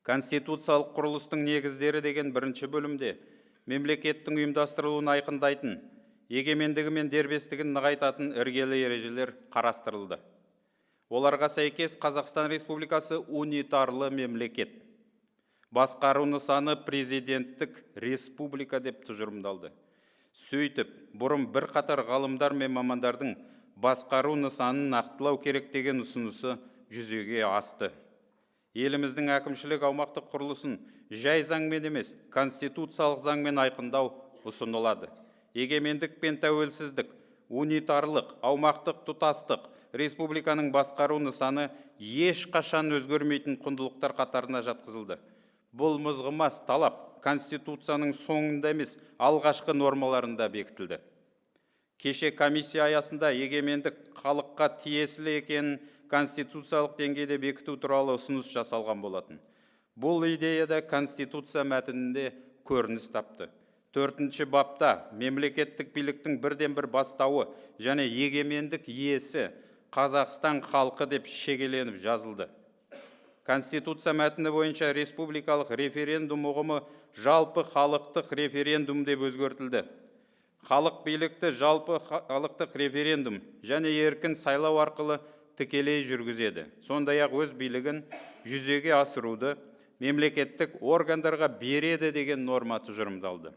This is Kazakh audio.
Конституциялық құрылыстың негіздері деген бірінші бөлімде мемлекеттің ұйымдастырылуын айқындайтын, егемендігі мен дербестігін нығайтатын іргелі ережелер қарастырылды. Оларға сәйкес Қазақстан Республикасы унитарлы мемлекет. Басқару нысаны президенттік республика деп тұжырымдалды. Сөйтіп, бұрын бір қатар ғалымдар мен мамандардың басқару нысанын нақтылау керек деген ұсынысы жүзеге асты. Еліміздің әкімшілік аумақтық құрылысын жай заңмен емес, конституциялық заңмен айқындау ұсынылады. Егемендік пен тәуелсіздік, унитарлық, аумақтық тұтастық, республиканың басқару нысаны ешқашан өзгермейтін құндылықтар қатарына жатқызылды. Бұл мызғымас талап Конституцияның соңында емес, алғашқы нормаларында бекітілді. Кеше комиссия аясында егемендік халыққа тиесілі екенін конституциялық деңгейде бекіту туралы ұсыныс жасалған болатын. Бұл идеяда Конституция мәтінінде көрініс тапты. 4-ші бапта мемлекеттік биліктің бірден-бір бастауы және егемендік иесі Қазақстан халқы деп шегеленіп жазылды. Конституция мәтіні бойынша республикалық референдум ұғымы жалпы халықтық референдум деп өзгертілді. Халық билікті жалпы халықтық референдум және еркін сайлау арқылы тікелей жүргізеді. Сондай-ақ өз билігін жүзеге асыруды мемлекеттік органдарға береді деген норма тұжырымдалды.